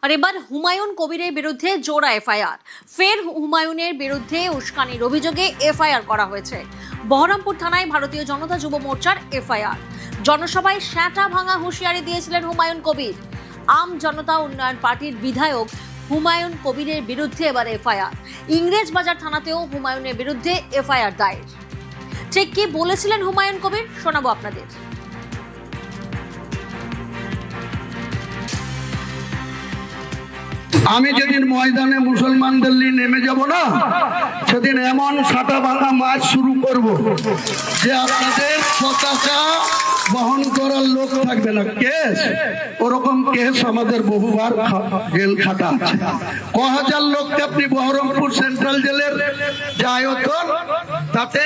আর এবার হুমায়ুন কবিরের বিরুদ্ধে জোড়া এফআইআর। ফের হুমায়ুনের বিরুদ্ধে উস্কানির অভিযোগে এফআইআর করা হয়েছে। বহরমপুর থানায় ভারতীয় জনতা যুব মোর্চার এফআইআর। জনসভায় স্যাঁটা ভাঙা হুঁশিয়ারি দিয়েছিলেন হুমায়ুন কবির। আম জনতা উন্নয়ন পার্টির বিধায়ক হুমায়ুন কবিরের বিরুদ্ধে এবার এফআইআর। ইংরেজ বাজার থানাতেও হুমায়ুনের বিরুদ্ধে এফআইআর দায়ের। ঠিক কি বলেছিলেন হুমায়ুন কবির শোনাবো আপনাদের। আমি যেদিন ময়দানে মুসলমানদের নিয়ে নেমে যাব না, সেদিন এমন সাটা ভাঙা মাছ শুরু করব যে আপনাদের পতাকা বহন করার লোক থাকবে না। কেস ওরকম কেস আমাদের বহুবার জেল খাটা আছে। ক হাজার লোককে আপনি বহরমপুর সেন্ট্রাল জেলের যে আয়তন, তাতে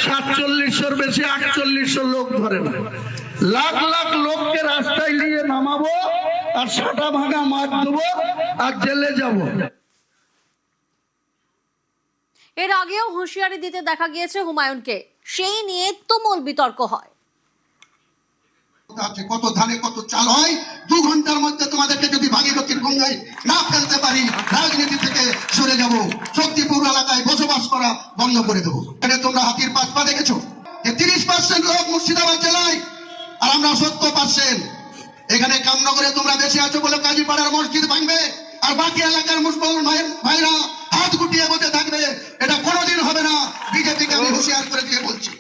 4700-র বেশি 4800 লোক ধরে না। লাখ লাখ লোককে রাস্তায় নিয়ে নামাবো আর সাটা ভাঙা মাছ দেবো আর জেলে যাব। এর আগেও হুঁশিয়ারি দিতে দেখা গিয়েছে হুমায়ুনকে। সেই নিয়ে তুমুল বিতর্ক হয়। কত ধানে কত চাল হয়, 2 ঘন্টার মধ্যে তোমাদেরকে যদি ভাগীরথীর গঙ্গায় না ফেলতে পারি, রাজনীতি থেকে সরে যাব, শক্তিপুর এলাকায় বসবাস করা বন্ধ করে দেবো। এখানে তোমরা হাতির পা দেখেছো যে 30% লোক মুর্শিদাবাদ জেলায়, আর আমরা 70%। এখানে কামনগরে তোমরা বেশি আছো বলে কাজীপাড়ার মসজিদ ভাঙবে, আর বাকি এলাকার মুসলমান ভাইরা হাত গুটিয়ে বসে থাকবে। এটা কোনোদিন হবে না। বিজেপিকে আমি হুঁশিয়ার করে দিয়ে বলছি।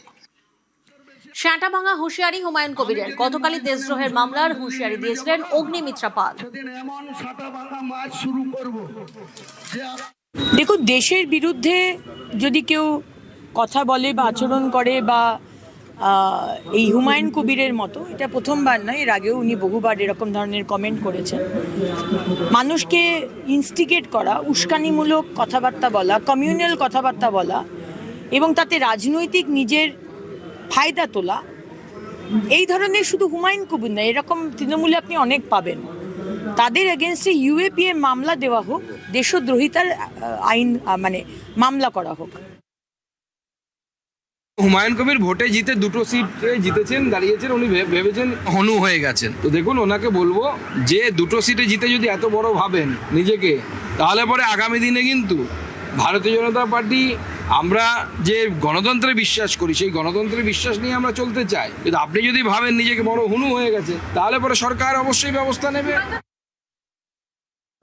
স্যাঁটা ভাঙা হুঁশিয়ারি হুমায়ুন কবিরের। গতকালই দেশদ্রোহের মামলার হুঁশিয়ারি দিয়েছিলেন অগ্নিমিত্রা পাল। দেখুন, দেশের বিরুদ্ধে যদি কেউ কথা বলে বা আচরণ করে বা এই হুমায়ুন কবিরের মতো, এটা প্রথমবার নয়, এর আগেও উনি বহুবার এরকম ধরনের কমেন্ট করেছেন। মানুষকে ইনস্টিগেট করা, উস্কানিমূলক কথাবার্তা বলা, কমিউনাল কথাবার্তা বলা এবং তাতে রাজনৈতিক নিজের ফায়দা তোলা, এই ধরনের শুধু হুমায়ুন কবির না, এরকম তৃণমূলে আপনি অনেক পাবেন। তাদের এগেনস্টে ইউএপিএ মামলা দেওয়া হোক, দেশদ্রোহিতার আইন মানে মামলা করা হোক। হুমায়ুন কবির ভোটে জিতে 2টো সিটে জিতেছেন, দাঁড়িয়েছেন, উনি ভেবেছেন হনু হয়ে গেছেন। তো দেখুন, ওনাকে বলবো যে 2টো সিটে জিতে যদি এত বড় ভাবেন নিজেকে, তাহলে পরে আগামী দিনে কিন্তু ভারতীয় জনতা পার্টি, আমরা যে গণতন্ত্রে বিশ্বাস করি, সেই গণতন্ত্রের বিশ্বাস নিয়ে আমরা চলতে চাই। কিন্তু আপনি যদি ভাবেন নিজেকে বড় হুনু হয়ে গেছে, তাহলে পরে সরকার অবশ্যই ব্যবস্থা নেবে।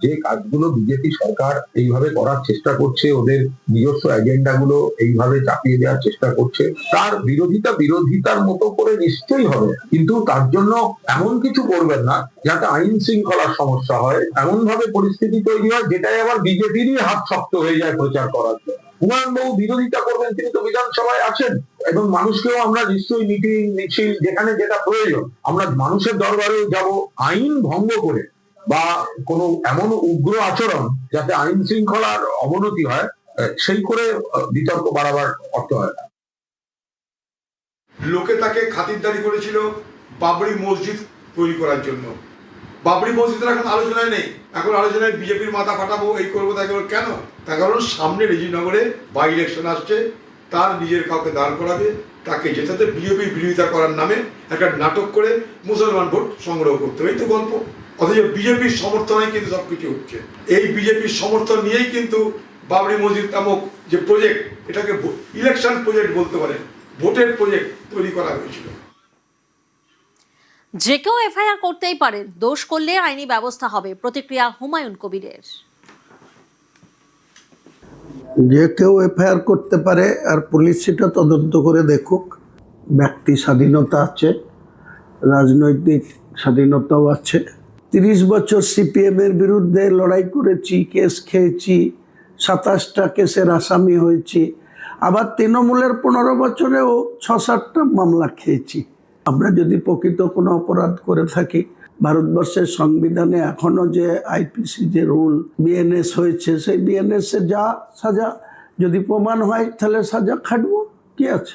যে কাজগুলো বিজেপি সরকার এইভাবে করার চেষ্টা করছে, ওদের নিজস্ব এজেন্ডা গুলো এইভাবে চাপিয়ে দেওয়ার চেষ্টা করছে, তার বিরোধিতার মতো করে নিশ্চয়ই হবে। কিন্তু তার জন্য এমন কিছু করবেন না যাতে আইন শৃঙ্খলার সমস্যা হয়, এমন ভাবে পরিস্থিতি তৈরি হয় যেটাই আবার বিজেপিরই হাত শক্ত হয়ে যায় প্রচার করার জন্য। হুমায়ুনবাবু বিরোধিতা করবেন, তিনি তো বিধানসভায় আছেন, এবং মানুষকেও আমরা নিশ্চয়ই মিটিং মিছিল যেখানে যেটা প্রয়োজন আমরা মানুষের দরবারেও যাব। আইন ভঙ্গ করে বা কোনো এমন উগ্র আচরণ যাতে আইন শৃঙ্খলার অবনতি হয়, সেই করে বিতর্ক বাড়াবার অর্থ হয় না। লোকে তাকে খাতিরদারি করেছিল বাবরি মসজিদ তৈরি করার জন্য। বাবরি মসজিদের এখন আলোচনায় নেই, এখন আলোচনায় বিজেপির মাথা ফাটাবো, এই করবো, তাই করবো। কেন? তার কারণ সামনে রেজিনগরে বাই ইলেকশন আসছে, তার নিজের কাউকে দাঁড় করাবে, তাকে জেতাতে বিজেপির বিরোধিতা করার নামে একটা নাটক করে মুসলমান ভোট সংগ্রহ করতে হবে, এই তো গল্প। অথচ বিজেপির সমর্থনে কিন্তু সবকিছু হচ্ছে। এই বিজেপির সমর্থন নিয়েই কিন্তু বাবরি মসজিদ নামক যে প্রজেক্ট, এটাকে ইলেকশন প্রজেক্ট বলতে পারেন, ভোটের প্রজেক্ট তৈরি করা হয়েছিল। যে কেউ এফআইআর করতেই পারেন, দোষ করলে আইনি ব্যবস্থা হবে। প্রতিক্রিয়া হুমায়ুন কবিরের। যে কেউ এফআইআর করতে পারে, আর পুলিশ সেটা তদন্ত করে দেখুক। ব্যক্তি স্বাধীনতা আছে, রাজনৈতিক স্বাধীনতাও আছে। 30 বছর সিপিএম এর বিরুদ্ধে লড়াই করেছি, কেস খেয়েছি, 27টা কেসের আসামি হয়েছি। আবার তৃণমূলের 15 বছরেও 6-7টা মামলা খেয়েছি। আমরা যদি প্রকৃত কোনো অপরাধ করে থাকি, ভারতবর্ষের সংবিধানে এখনো যে আইপিসি যে রুল বিএনএস হয়েছে, সেই বিএনএস এ যা সাজা যদি প্রমাণ হয় তাহলে সাজা খাটবো, কি আছে।